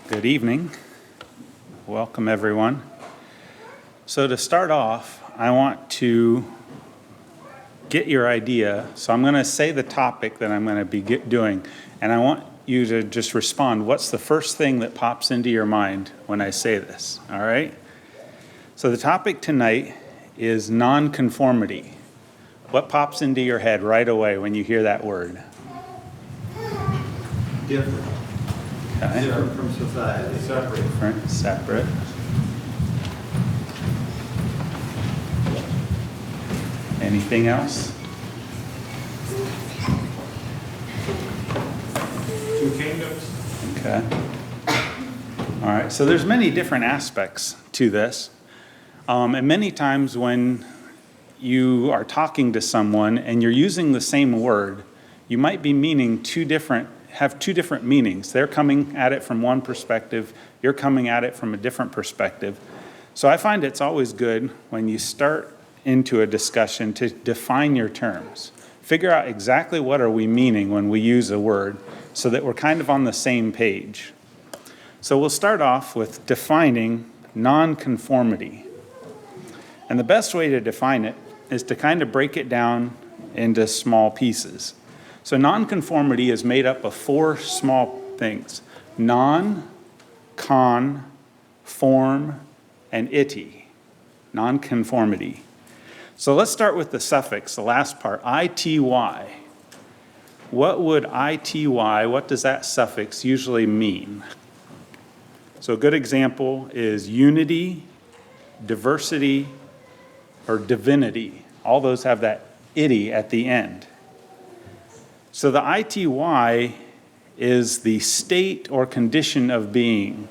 Good evening. Welcome, everyone. So to start off, I want to get your idea. So I'm going to say the topic that I'm going to be doing, and I want you to just respond. What's the first thing that pops into your mind when I say this? All right? So the topic tonight is non-conformity. What pops into your head right away when you hear that word? Different. Okay. Different from society. Separate. Different, separate. Anything else? Two kingdoms. Okay. All right. So there's many different aspects to this. And many times when you are talking to someone and you're using the same word, you might be meaning have two different meanings. They're coming at it from one perspective, you're coming at it from a different perspective. So I find it's always good when you start into a discussion to define your terms. Figure out exactly what are we meaning when we use a word so that we're kind of on the same page. So we'll start off with defining non-conformity. And the best way to define it is to kind of break it down into small pieces. So non-conformity is made up of four small things: non, con, form, and ity. Non-conformity. So let's start with the suffix, the last part, ity. What would ity, what does that suffix usually mean? So a good example is unity, diversity, or divinity. All those have that ity at the end. So the ity is the state or condition of being.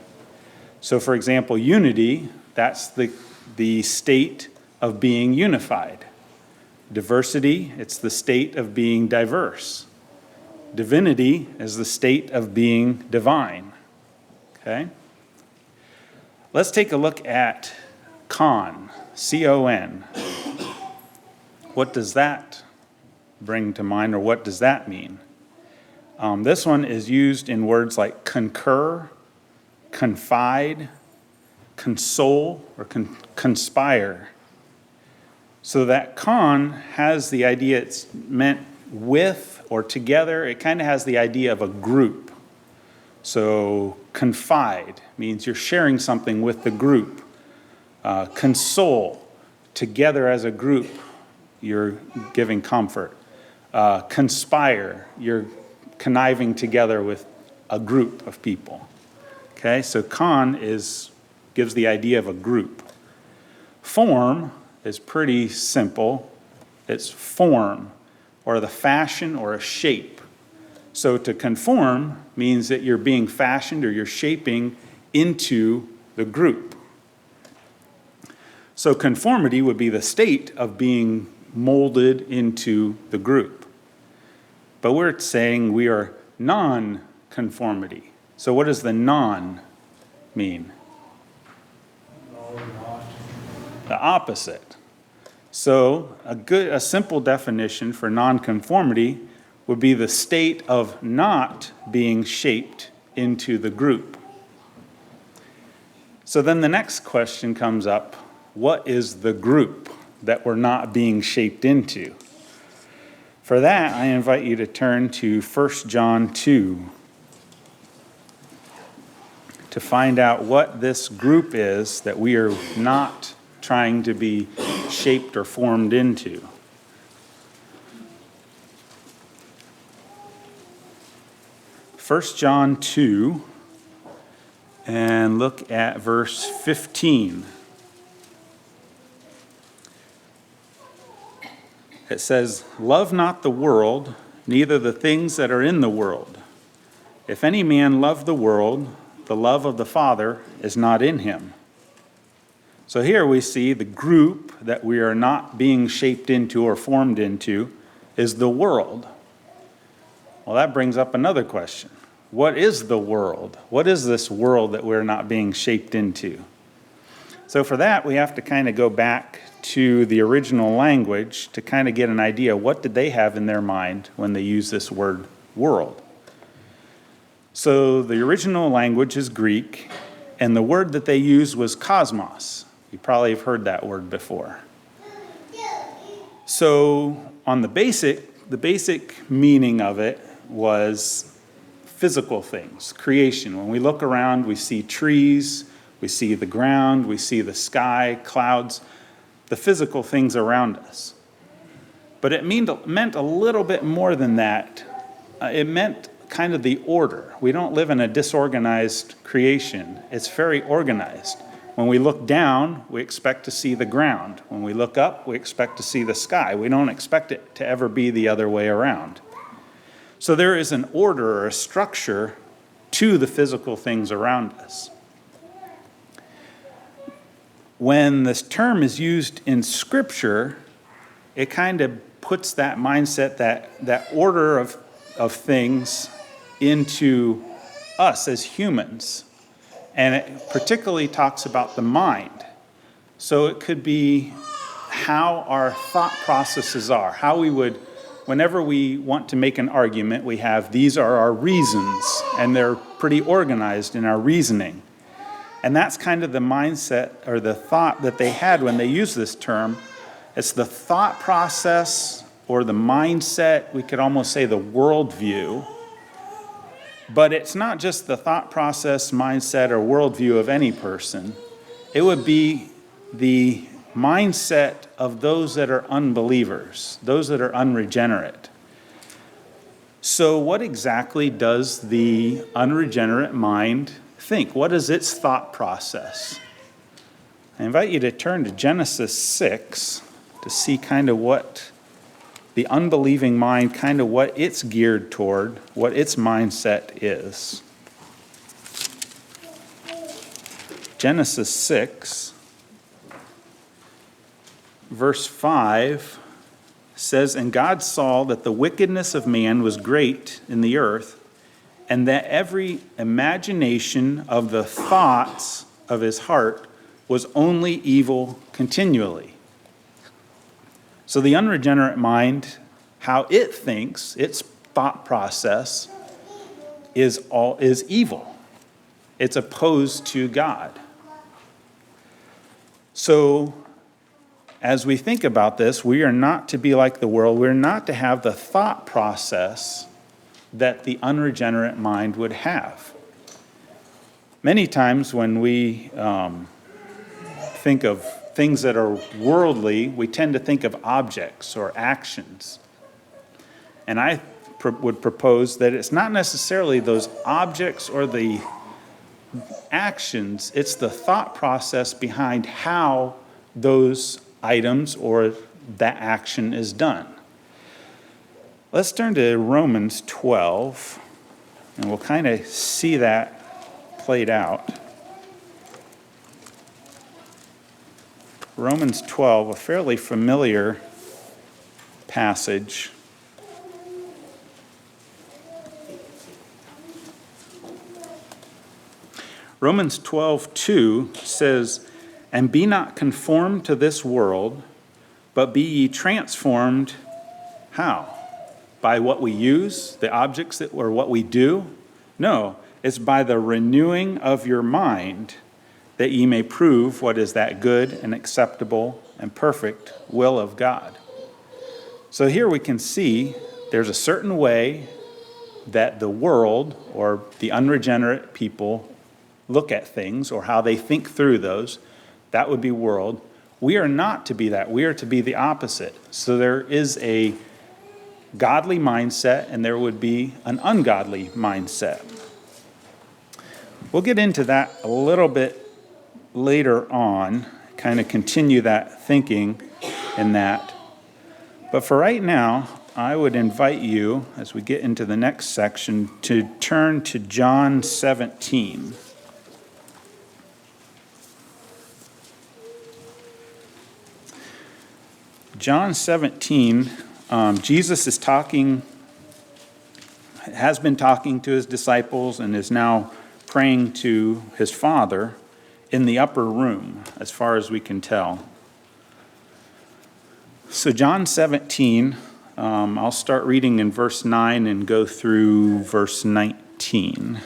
So for example, unity, that's the state of being unified. Diversity, it's the state of being diverse. Divinity is the state of being divine. Okay? Let's take a look at con, C-O-N. What does that bring to mind, or what does that mean? This one is used in words like concur, confide, console, or conspire. So that con has the idea it's meant with or together. It kind of has the idea of a group. So confide means you're sharing something with the group. Console, together as a group, you're giving comfort. Conspire, you're conniving together with a group of people. Okay, so con gives the idea of a group. Form is pretty simple. It's form, or the fashion or a shape. So to conform means that you're being fashioned or you're shaping into the group. So conformity would be the state of being molded into the group. But we're saying we are non-conformity. So what does the non mean? No, not. The opposite. So a simple definition for non-conformity would be the state of not being shaped into the group. So then the next question comes up: what is the group that we're not being shaped into? For that, I invite you to turn to 1 John 2 to find out what this group is that we are not trying to be shaped or formed into. First John 2, and look at verse 15. It says, "Love not the world, neither the things that are in the world. If any man love the world, the love of the Father is not in him." So here we see the group that we are not being shaped into or formed into is the world. Well, that brings up another question. What is the world? What is this world that we're not being shaped into? So for that, we have to kind of go back to the original language to kind of get an idea, what did they have in their mind when they use this word world? So the original language is Greek, and the word that they used was cosmos. You probably have heard that word before. So on the basic meaning of it was physical things, creation. When we look around, we see trees, we see the ground, we see the sky, clouds, the physical things around us. But it meant a little bit more than that. It meant kind of the order. We don't live in a disorganized creation. It's very organized. When we look down, we expect to see the ground. When we look up, we expect to see the sky. We don't expect it to ever be the other way around. So there is an order or a structure to the physical things around us. When this term is used in Scripture, it kind of puts that mindset, that order of things into us as humans. And it particularly talks about the mind. So it could be how our thought processes are, how we would, whenever we want to make an argument, we have these are our reasons, and they're pretty organized in our reasoning. And that's kind of the mindset or the thought that they had when they used this term. It's the thought process or the mindset, we could almost say the worldview. But it's not just the thought process, mindset, or worldview of any person. It would be the mindset of those that are unbelievers, those that are unregenerate. So what exactly does the unregenerate mind think? What is its thought process? I invite you to turn to Genesis 6 to see kind of what the unbelieving mind, kind of what it's geared toward, what its mindset is. Genesis 6, verse 5 says, "And God saw that the wickedness of man was great in the earth, and that every imagination of the thoughts of his heart was only evil continually." So the unregenerate mind, how it thinks, its thought process is evil. It's opposed to God. So as we think about this, we are not to be like the world. We're not to have the thought process that the unregenerate mind would have. Many times when we think of things that are worldly, we tend to think of objects or actions. And I would propose that it's not necessarily those objects or the actions, it's the thought process behind how those items or that action is done. Let's turn to Romans 12, and we'll kind of see that played out. Romans 12, a fairly familiar passage. Romans 12:2 says, "And be not conformed to this world, but be ye transformed." How? By what we use, the objects that or what we do? No, it's by the renewing of your mind, that ye may prove what is that good and acceptable and perfect will of God. So here we can see there's a certain way that the world or the unregenerate people look at things or how they think through those. That would be world. We are not to be that. We are to be the opposite. So there is a godly mindset and there would be an ungodly mindset. We'll get into that a little bit later on, kind of continue that thinking in that. But for right now, I would invite you, as we get into the next section, to turn to John 17. John 17, Jesus is talking, has been talking to his disciples and is now praying to his Father in the upper room, as far as we can tell. So John 17, I'll start reading in verse 9 and go through verse 19. 17.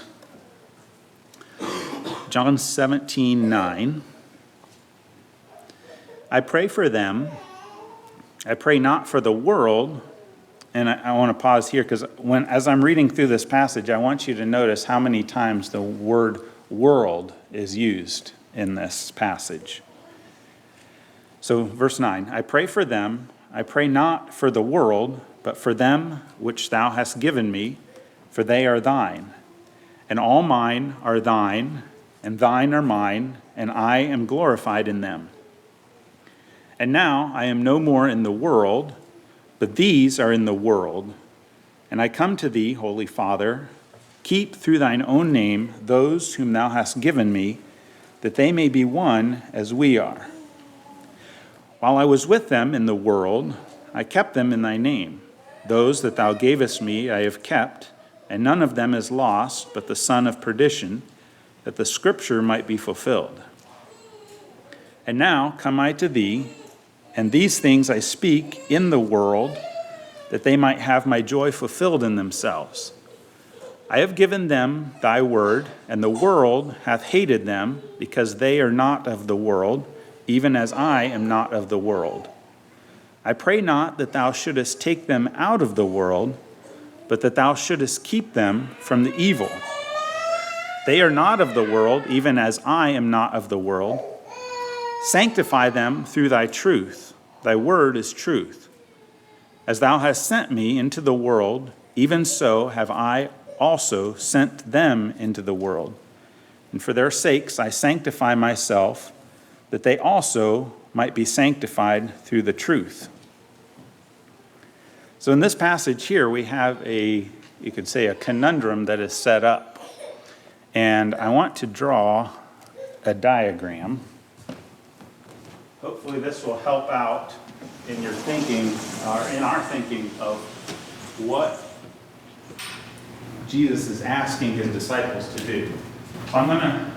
John 17:9. I pray for them. I pray not for the world. And I want to pause here because as I'm reading through this passage, I want you to notice how many times the word world is used in this passage. So verse 9, I pray for them. I pray not for the world, but for them which thou hast given me, for they are thine. And all mine are thine, and thine are mine, and I am glorified in them. And now I am no more in the world, but these are in the world. And I come to thee, Holy Father, keep through thine own name those whom thou hast given me, that they may be one as we are. While I was with them in the world, I kept them in thy name. Those that thou gavest me I have kept, and none of them is lost, but the son of perdition, that the scripture might be fulfilled. And now come I to thee, and these things I speak in the world, that they might have my joy fulfilled in themselves. I have given them thy word, and the world hath hated them, because they are not of the world, even as I am not of the world. I pray not that thou shouldest take them out of the world, but that thou shouldest keep them from the evil. They are not of the world, even as I am not of the world. Sanctify them through thy truth. Thy word is truth. As thou hast sent me into the world, even so have I also sent them into the world. And for their sakes I sanctify myself, that they also might be sanctified through the truth. So in this passage here, we have you could say, a conundrum that is set up. And I want to draw a diagram. Hopefully this will help out in your thinking, or in our thinking of what Jesus is asking his disciples to do. So I'm going to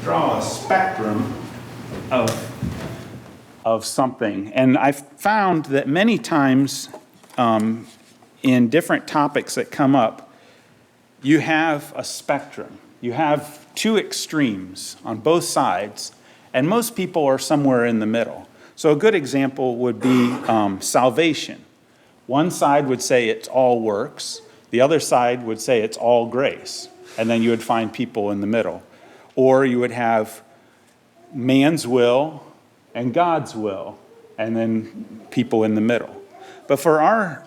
draw a spectrum of something. And I've found that many times in different topics that come up, you have a spectrum. You have two extremes on both sides, and most people are somewhere in the middle. So a good example would be salvation. One side would say it's all works. The other side would say it's all grace. And then you would find people in the middle. Or you would have man's will and God's will, and then people in the middle. But for our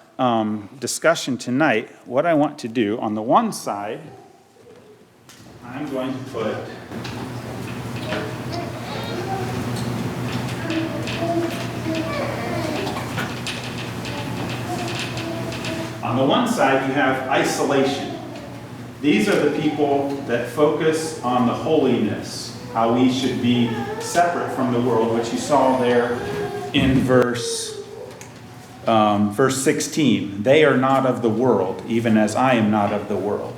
discussion tonight, what I want to do, on the one side, I'm going to put on the one side you have isolation. These are the people that focus on the holiness, how we should be separate from the world, which you saw there in verse 16. They are not of the world, even as I am not of the world.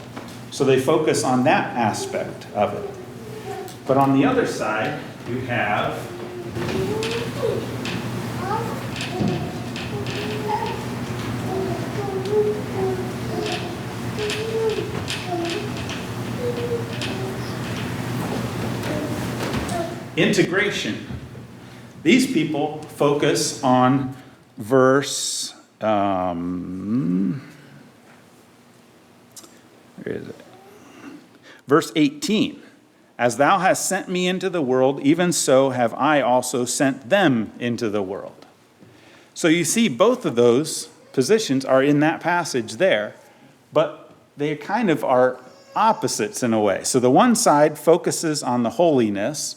So they focus on that aspect of it. But on the other side, you have integration. These people focus on verse, where is it? Verse 18. As thou hast sent me into the world, even so have I also sent them into the world. So you see both of those positions are in that passage there, but they kind of are opposites in a way. So the one side focuses on the holiness,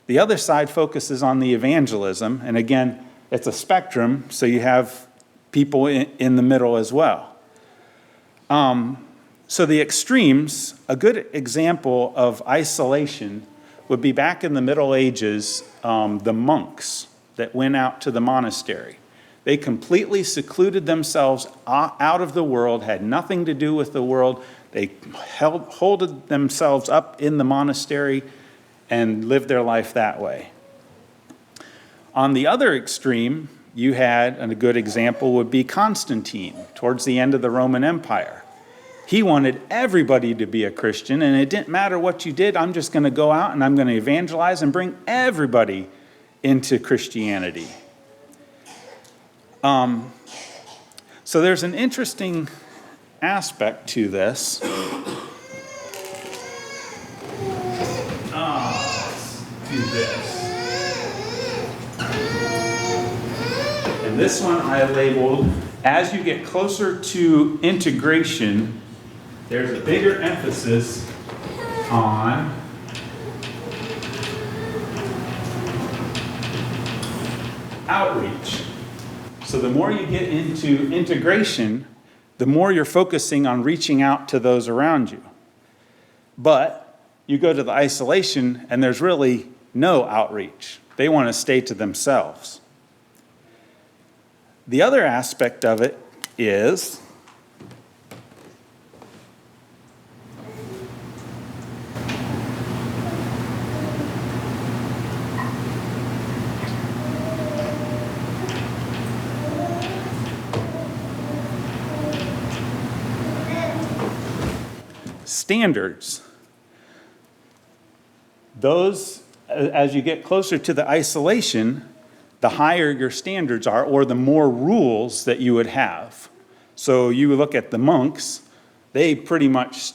the other side focuses on the evangelism, and again, it's a spectrum, so you have people in the middle as well. So the extremes, a good example of isolation would be back in the Middle Ages, the monks that went out to the monastery. They completely secluded themselves out of the world, had nothing to do with the world. They holded themselves up in the monastery and lived their life that way. On the other extreme, you had, and a good example would be Constantine, towards the end of the Roman Empire. He wanted everybody to be a Christian, and it didn't matter what you did. I'm just going to go out and I'm going to evangelize and bring everybody into Christianity. So there's an interesting aspect to this. Let's do this. And this one I labeled, as you get closer to integration, there's a bigger emphasis on outreach. So the more you get into integration, the more you're focusing on reaching out to those around you. But you go to the isolation and there's really no outreach. They want to stay to themselves. The other aspect of it is standards. Those, as you get closer to the isolation, the higher your standards are, or the more rules that you would have. So you look at the monks, they pretty much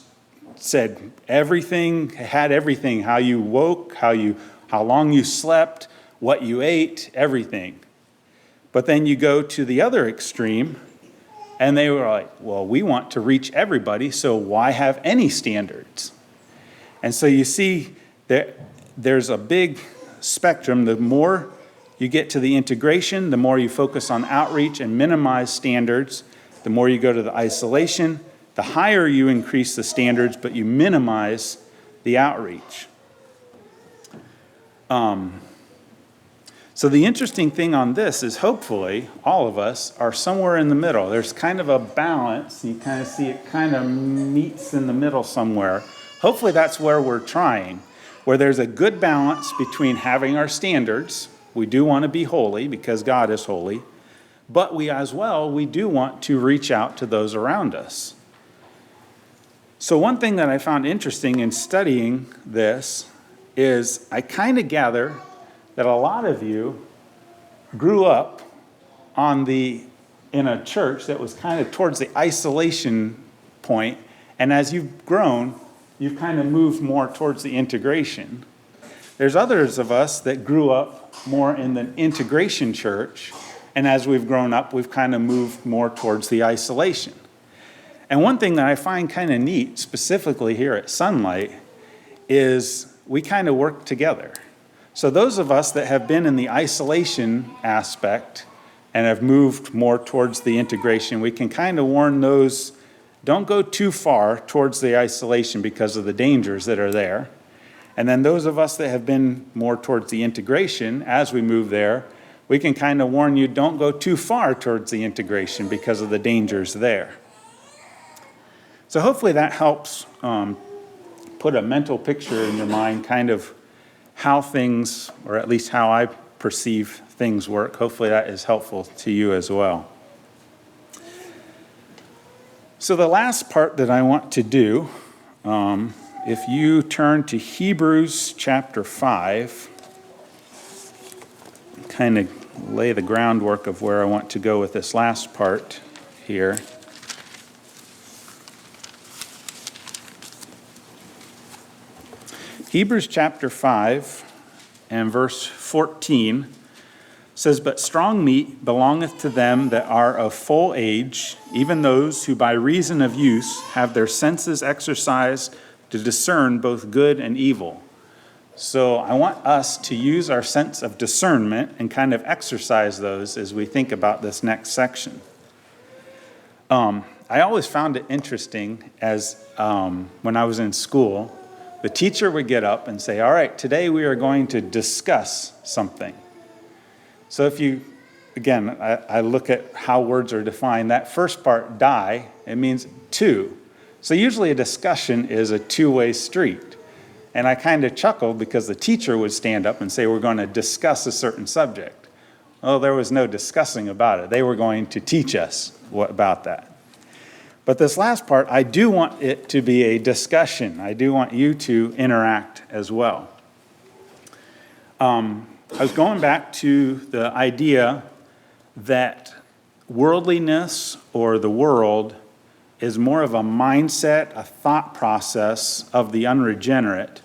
said everything, had everything, how you woke, how long you slept, what you ate, everything. But then you go to the other extreme, and they were like, well, we want to reach everybody, so why have any standards? And so you see there's a big spectrum. The more you get to the integration, the more you focus on outreach and minimize standards. The more you go to the isolation, the higher you increase the standards, but you minimize the outreach. So the interesting thing on this is hopefully all of us are somewhere in the middle. There's kind of a balance. You kind of see it kind of meets in the middle somewhere. Hopefully that's where we're trying, where there's a good balance between having our standards. We do want to be holy because God is holy, but we do want to reach out to those around us. So one thing that I found interesting in studying this is I kind of gather that a lot of you grew up in a church that was kind of towards the isolation point, and as you've grown, you've kind of moved more towards the integration. There's others of us that grew up more in the integration church, and as we've grown up, we've kind of moved more towards the isolation. And one thing that I find kind of neat, specifically here at Sunlight, is we kind of work together. So those of us that have been in the isolation aspect and have moved more towards the integration, we can kind of warn those, don't go too far towards the isolation because of the dangers that are there. And then those of us that have been more towards the integration, as we move there, we can kind of warn you, don't go too far towards the integration because of the dangers there. So hopefully that helps put a mental picture in your mind, kind of how things, or at least how I perceive things work. Hopefully that is helpful to you as well. So the last part that I want to do, if you turn to Hebrews chapter 5, kind of lay the groundwork of where I want to go with this last part here. Hebrews chapter 5 and verse 14 says, "But strong meat belongeth to them that are of full age, even those who by reason of use have their senses exercised to discern both good and evil." So I want us to use our sense of discernment and kind of exercise those as we think about this next section. I always found it interesting as when I was in school, the teacher would get up and say, all right, today we are going to discuss something. So if you, again, I look at how words are defined. That first part, die, it means two. So usually a discussion is a two-way street. And I kind of chuckled because the teacher would stand up and say, we're going to discuss a certain subject. Well, there was no discussing about it. They were going to teach us about that. But this last part, I do want it to be a discussion. I do want you to interact as well. I was going back to the idea that worldliness or the world is more of a mindset, a thought process of the unregenerate,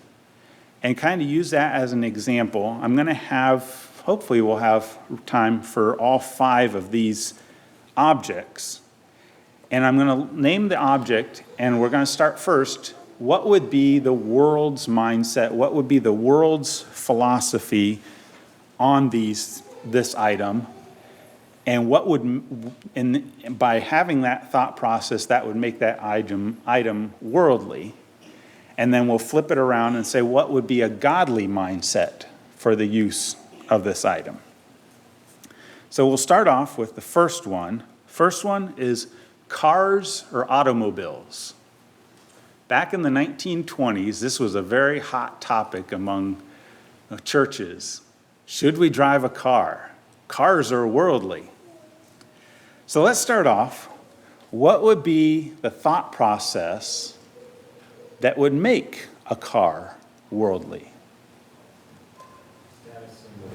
and kind of use that as an example. I'm going to hopefully we'll have time for all 5 of these objects. And I'm going to name the object, and we're going to start first. What would be the world's mindset? What would be the world's philosophy on this item? And what would, and by having that thought process, that would make that item worldly. And then we'll flip it around and say, what would be a godly mindset for the use of this item? So we'll start off with the first one. First one is cars or automobiles. Back in the 1920s, this was a very hot topic among churches. Should we drive a car? Cars are worldly. So let's start off. What would be the thought process that would make a car worldly? Status symbol.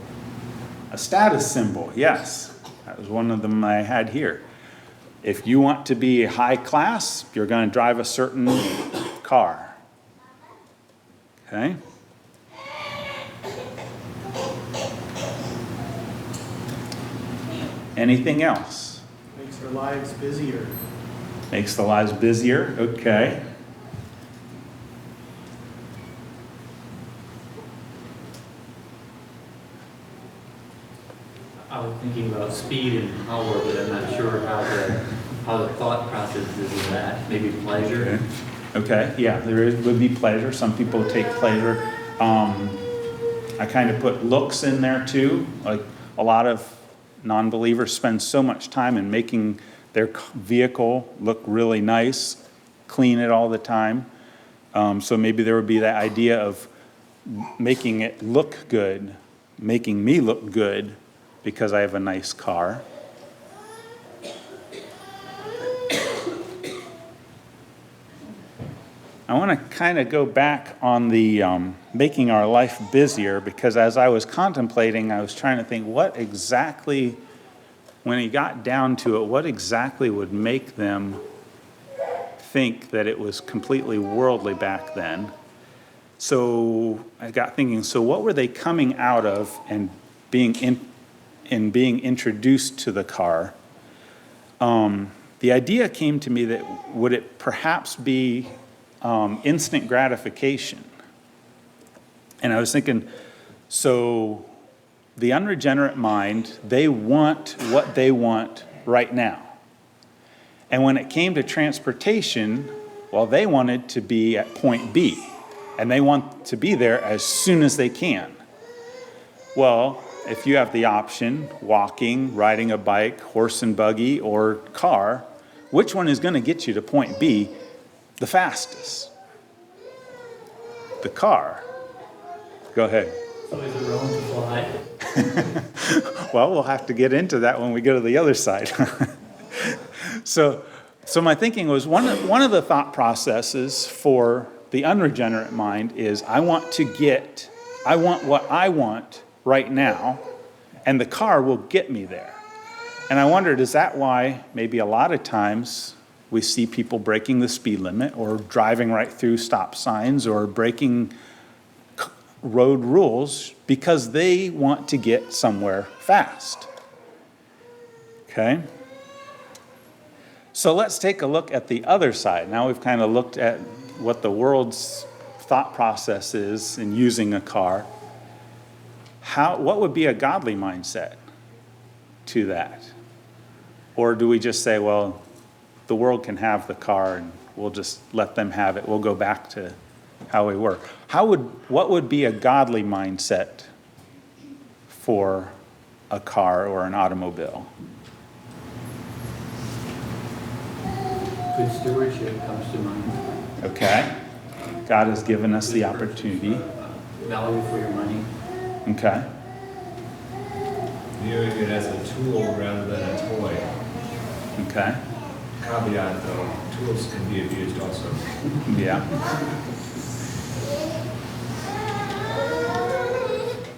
A status symbol, yes. That was one of them I had here. If you want to be high class, you're going to drive a certain car. Okay? Anything else? Makes our lives busier. Makes the lives busier, okay. I was thinking about speed and power, but I'm not sure how the thought process is in that. Maybe pleasure. Okay, yeah, would be pleasure. Some people take pleasure. I kind of put looks in there too. Like a lot of non-believers spend so much time in making their vehicle look really nice, clean it all the time. So maybe there would be that idea of making it look good, making me look good because I have a nice car. I want to kind of go back on the making our life busier, because as I was contemplating, I was trying to think what exactly, when he got down to it, what exactly would make them think that it was completely worldly back then. So I got thinking, so what were they coming out of and being being introduced to the car? The idea came to me that would it perhaps be instant gratification? And I was thinking, so the unregenerate mind, they want what they want right now. And when it came to transportation, well, they wanted to be at point B, and they want to be there as soon as they can. Well, if you have the option, walking, riding a bike, horse and buggy, or car, which one is going to get you to point B the fastest? The car. Go ahead. So is it wrong to fly? Well, we'll have to get into that when we go to the other side. So my thinking was one of the thought processes for the unregenerate mind is I want what I want right now, and the car will get me there. And I wondered, is that why maybe a lot of times we see people breaking the speed limit or driving right through stop signs or breaking road rules because they want to get somewhere fast? Okay? So let's take a look at the other side. Now we've kind of looked at what the world's thought process is in using a car. What would be a godly mindset to that? Or do we just say, well, the world can have the car and we'll just let them have it. We'll go back to how we were. What would be a godly mindset for a car or an automobile? Good stewardship comes to mind. Okay. God has given us the opportunity. Value for your money. Okay. viewing it as a tool rather than a toy. Okay. Caveat though, tools can be abused also. Yeah.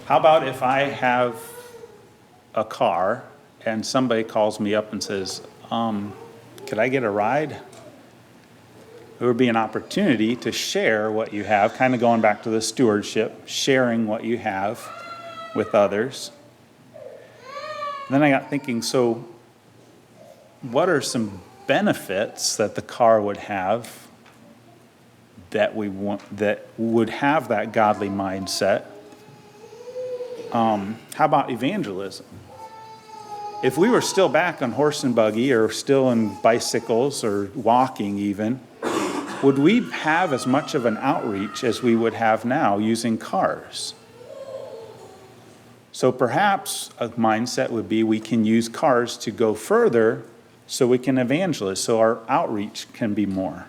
How about if I have a car and somebody calls me up and says, could I get a ride? There would be an opportunity to share what you have, kind of going back to the stewardship, sharing what you have with others. Then I got thinking, so what are some benefits that the car would have that we want, that would have that godly mindset? How about evangelism? If we were still back on horse and buggy or still in bicycles or walking even, would we have as much of an outreach as we would have now using cars? So perhaps a mindset would be we can use cars to go further so we can evangelize, so our outreach can be more.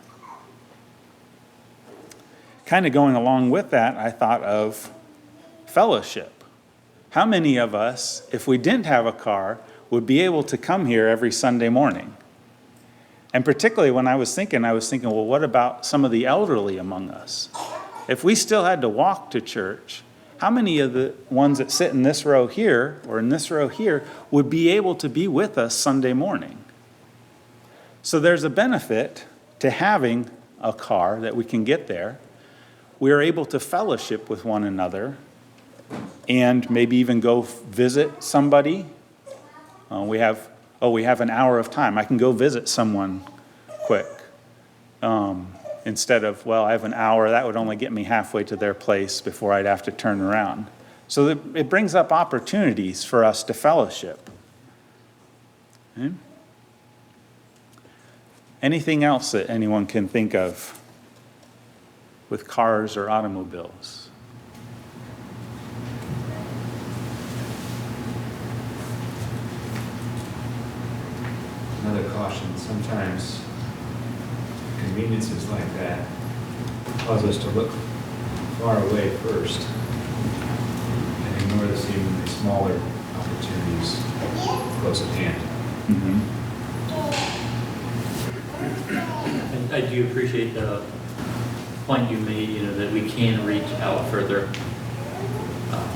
Kind of going along with that, I thought of fellowship. How many of us, if we didn't have a car, would be able to come here every Sunday morning? And particularly when I was thinking, well, what about some of the elderly among us? If we still had to walk to church, how many of the ones that sit in this row here or in this row here would be able to be with us Sunday morning? So there's a benefit to having a car that we can get there. We are able to fellowship with one another and maybe even go visit somebody. We have an hour of time. I can go visit someone quick. Instead of, well, I have an hour, that would only get me halfway to their place before I'd have to turn around. So it brings up opportunities for us to fellowship. Okay? Anything else that anyone can think of with cars or automobiles? Another caution, sometimes conveniences like that cause us to look far away first and ignore the seemingly smaller opportunities close at hand. Mm-hmm. And I do appreciate the point you made, that we can reach out further.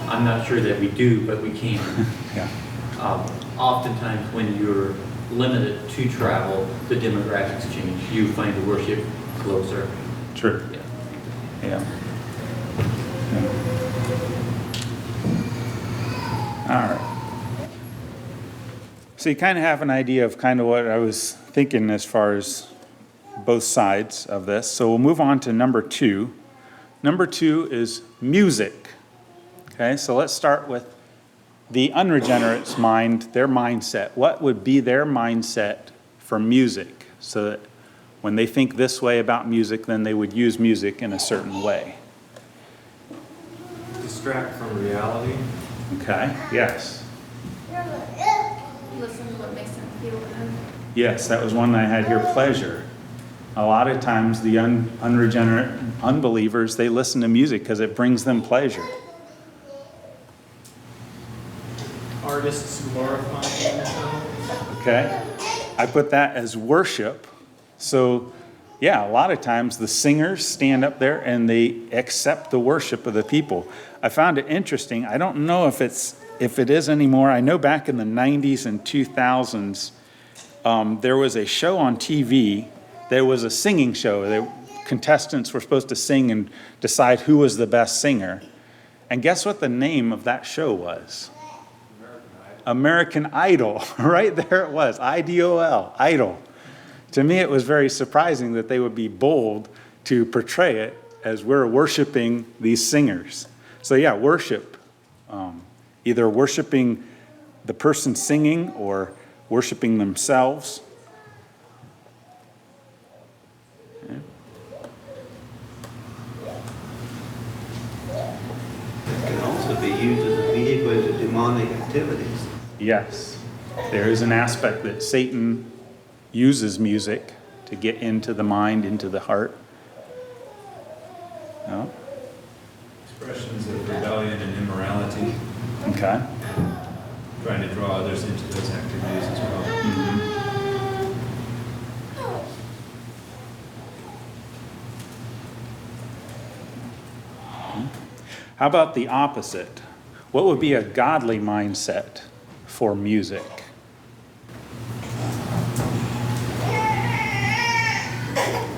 I'm not sure that we do, but we can. Yeah. Oftentimes when you're limited to travel, the demographics change. You find the worship closer. True. Yeah. Yeah. All right. So you kind of have an idea of kind of what I was thinking as far as both sides of this. So we'll move on to number 2. Number 2 is music. Okay, so let's start with the unregenerate's mind, their mindset. What would be their mindset for music? So that when they think this way about music, then they would use music in a certain way. Distract from reality. Okay, yes. Listen to what makes them feel good. Yes, that was one I had here, pleasure. A lot of times the unregenerate unbelievers, they listen to music because it brings them pleasure. Artists glorifying themselves. Okay? I put that as worship. So, yeah, a lot of times the singers stand up there and they accept the worship of the people. I found it interesting. I don't know if it is anymore. I know back in the 90s and 2000s, there was a show on TV. There was a singing show. Contestants were supposed to sing and decide who was the best singer. And guess what the name of that show was? American Idol. Right there it was, IDOL, Idol. To me, it was very surprising that they would be bold to portray it as we're worshiping these singers. So yeah, worship. Either worshiping the person singing or worshiping themselves. Okay. It can also be used as a vehicle to demonic activities. Yes, there is an aspect that Satan uses music to get into the mind, into the heart. No? Expressions of rebellion and immorality. Okay. trying to draw others into those activities as well. How about the opposite? What would be a godly mindset for music?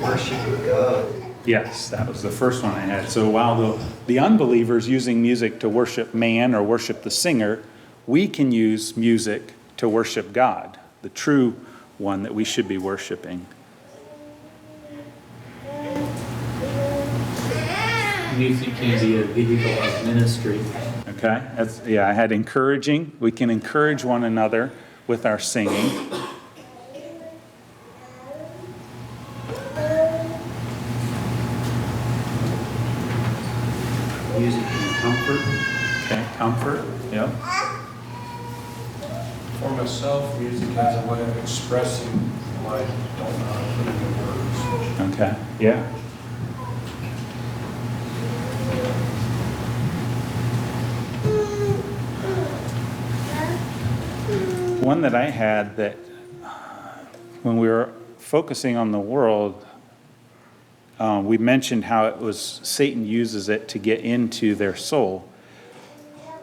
Worship of God. Yes, that was the first one I had. So while the unbelievers using music to worship man or worship the singer, we can use music to worship God, the true one that we should be worshiping. Music can be a vehicle of ministry. Okay? I had encouraging. We can encourage one another with our singing. Music and comfort. Okay, comfort. Yep. For myself, music has a way of expressing what I don't know how to put into words. Okay. Yeah. One that I had that when we were focusing on the world, we mentioned how it was Satan uses it to get into their soul.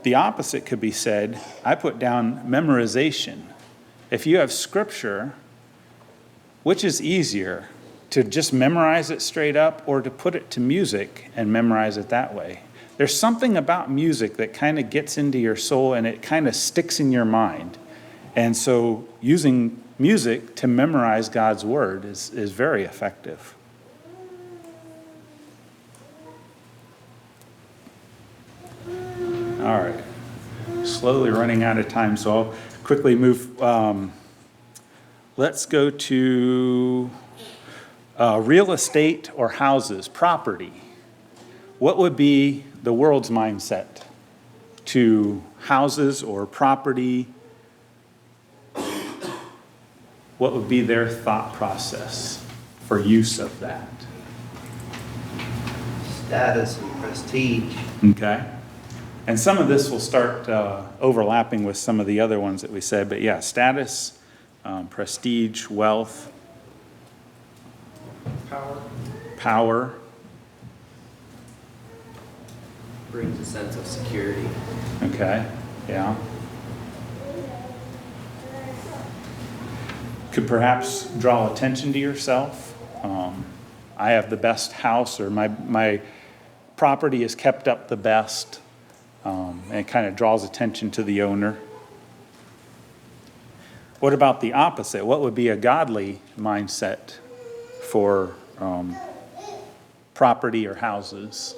The opposite could be said. I put down memorization. If you have scripture, which is easier, to just memorize it straight up or to put it to music and memorize it that way? There's something about music that kind of gets into your soul and it kind of sticks in your mind. And so using music to memorize God's word is very effective. All right. Slowly running out of time, so I'll quickly move. Let's go to real estate or houses, property. What would be the world's mindset to houses or property? What would be their thought process for use of that? Status and prestige. Okay. And some of this will start overlapping with some of the other ones that we said, but yeah, status, prestige, wealth, power. Brings a sense of security. Okay, yeah. Could perhaps draw attention to yourself. I have the best house, or my property is kept up the best. And it kind of draws attention to the owner. What about the opposite? What would be a godly mindset for property or houses?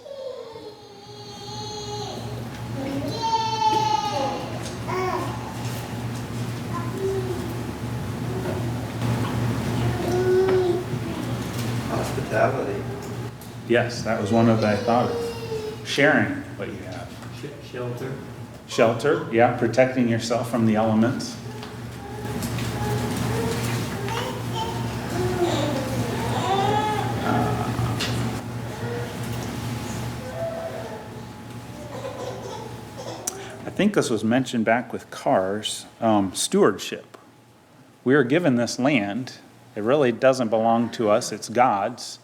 Hospitality. Yes, that was one of the I thought of. Sharing what you have. Shelter. Shelter, yeah, protecting yourself from the elements. I think this was mentioned back with cars, stewardship. We are given this land. It really doesn't belong to us, it's God's.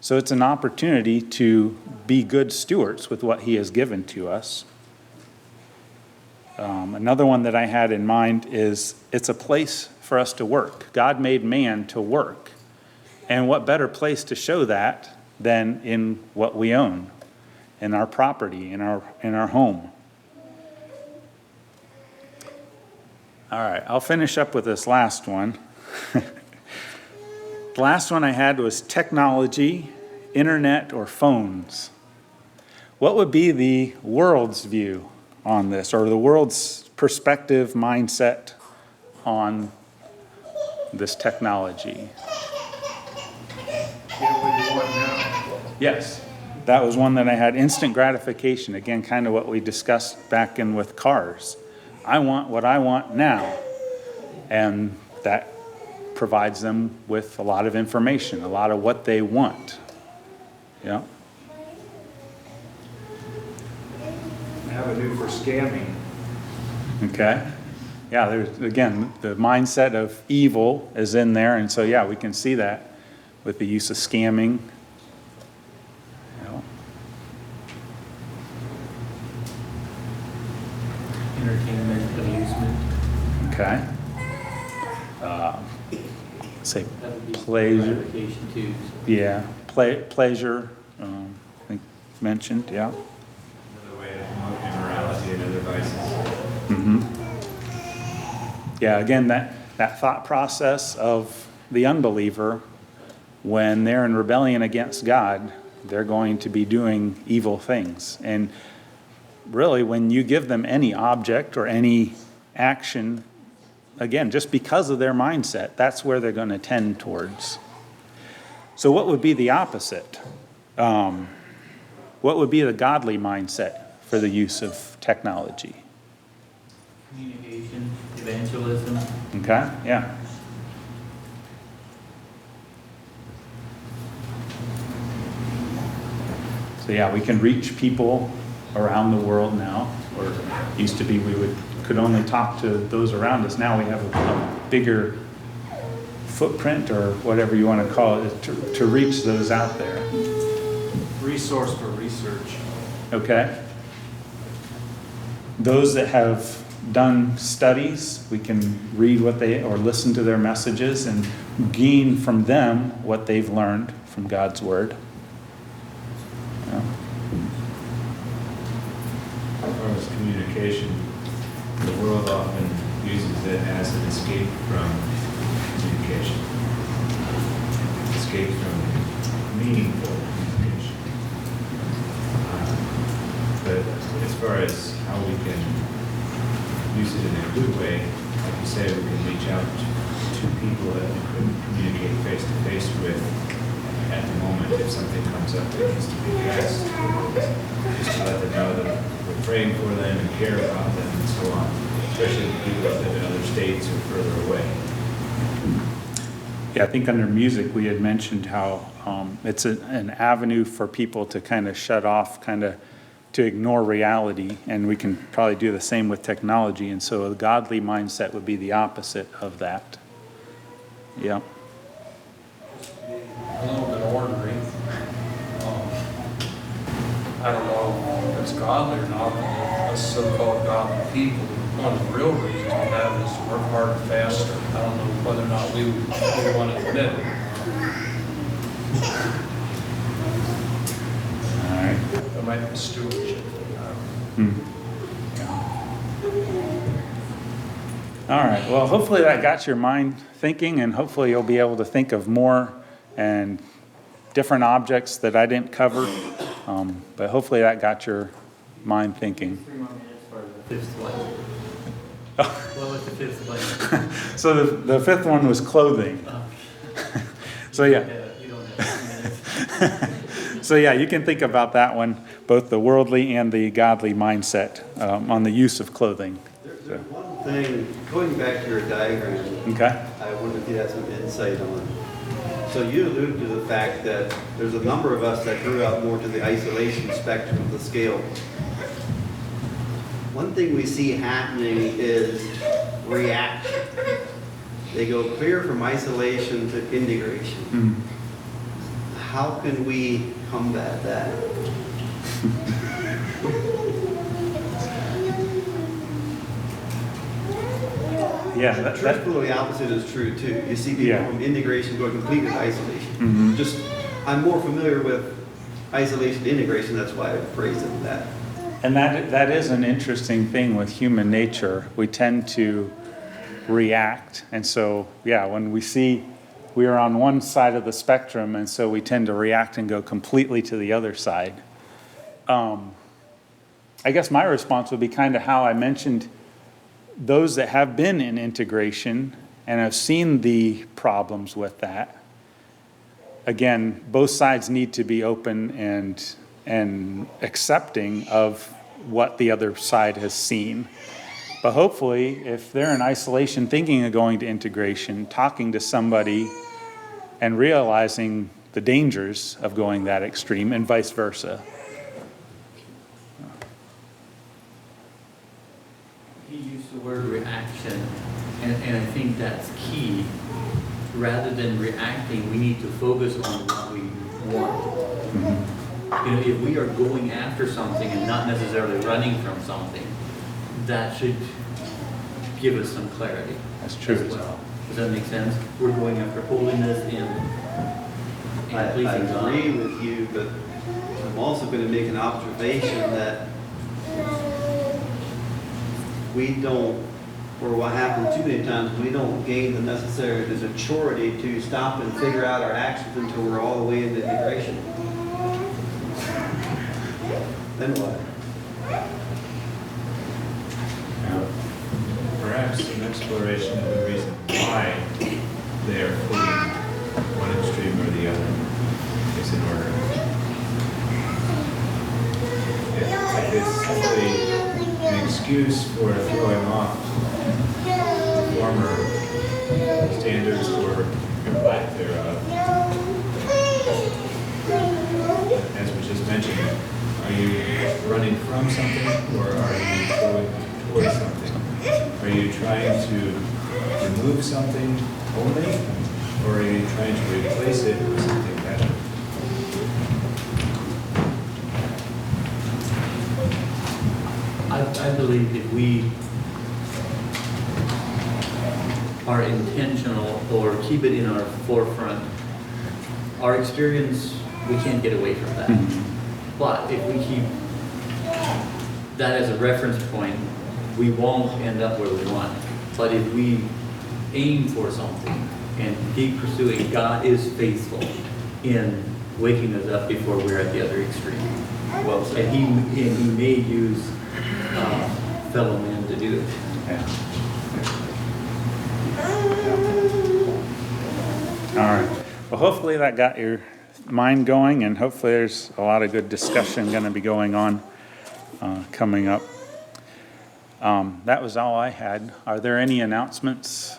So it's an opportunity to be good stewards with what He has given to us. Another one that I had in mind is it's a place for us to work. God made man to work. And what better place to show that than in what we own, in our property, in our home. All right, I'll finish up with this last one. The last one I had was technology, internet, or phones. What would be the world's view on this, or the world's perspective, mindset on this technology? Get what you want now. Yes, that was one that I had. Instant gratification, again, kind of what we discussed back in with cars. I want what I want now, and that provides them with a lot of information, a lot of what they want. Yeah. Avenue for scamming. Okay. Yeah, there's, again, the mindset of evil is in there, and so, yeah, we can see that with the use of scamming. You know. Entertainment, amusement. Okay. Say That would be pleasure. gratification too. Yeah, pleasure, I think mentioned, yeah. Another way to promote immorality and other vices. Yeah, again, that thought process of the unbeliever, when they're in rebellion against God, they're going to be doing evil things. And really, when you give them any object or any action, again, just because of their mindset, that's where they're going to tend towards. So what would be the opposite? What would be the godly mindset for the use of technology? Communication, evangelism. Okay, yeah. So yeah, we can reach people around the world now, or used to be could only talk to those around us. Now we have a bigger footprint, or whatever you want to call it, to reach those out there. Resource for research. Okay? Those that have done studies, we can read or listen to their messages and gain from them what they've learned from God's Word. Yeah. As far as communication, the world often uses it as an escape from communication. Escape from meaningful communication. But as far as how we can use it in a good way, like you say, we can reach out to people that we couldn't communicate face to face with at the moment if something comes up that needs to be addressed. Just to let them know that we're praying for them and care about them and so on, especially the people that live in other states or further away. Yeah, I think under music we had mentioned how it's an avenue for people to kind of shut off, kind of to ignore reality, and we can probably do the same with technology. And so a godly mindset would be the opposite of that. Yeah. A little bit ornery. I don't know if it's godly or not, but us so-called godly people, one of the real reasons we have is work harder, faster. I don't know whether or not we would want to admit it. All right. There might be stewardship. All right. Well, hopefully that got your mind thinking, and hopefully you'll be able to think of more and different objects that I didn't cover. But hopefully that got your mind thinking. 3 more minutes for the fifth one. What was the fifth one? So the fifth one was clothing. So yeah. You don't have 2 minutes. So yeah, you can think about that one, both the worldly and the godly mindset on the use of clothing. There's one thing, going back to your diagram, Okay. I wonder if you had some insight on. So you alluded to the fact that there's a number of us that grew up more to the isolation spectrum of the scale. One thing we see happening is reaction. They go clear from isolation to integration. How can we combat that? Yeah, that Truthfully, the opposite is true too. You see people Yeah. from integration going completely to isolation. Just, I'm more familiar with isolation to integration, that's why I phrased it that. and that is an interesting thing with human nature. We tend to react, and so yeah, when we see we are on one side of the spectrum, and so we tend to react and go completely to the other side. I guess my response would be kind of how I mentioned those that have been in integration and have seen the problems with that. Again, both sides need to be open and accepting of what the other side has seen. But hopefully, if they're in isolation thinking of going to integration, talking to somebody and realizing the dangers of going that extreme, and vice versa. He used the word reaction. think that's key. Rather than reacting, we need to focus on what we want. You know, if we are going after something and not necessarily running from something, that should give us some clarity. That's true as as well. Does that make sense? We're going after holiness I and pleasing God. agree with you, but I'm also going to make an observation that we don't, or what happens too many times, we don't gain the necessary, the maturity to stop and figure out our actions until we're all the way into integration. Then what? Now, perhaps an exploration of the reason why they are pulling one extreme or the other is in order. If it's simply an excuse for throwing off former standards or lack thereof, as was just mentioned, are you running from something or are you going towards something? Are you trying to remove something only, or are you trying to replace it with something better? I believe if we are intentional or keep it in our forefront, our experience, we can't get away from that. But if we keep that as a reference point, we won't end up where we want. But if we aim for something and keep pursuing, God is faithful in waking us up before we're at the other extreme. Well said. And he may use fellow men to do it. Yeah. All right. Well, hopefully that got your mind going, and hopefully there's a lot of good discussion going to be going on coming up. That was all I had. Are there any announcements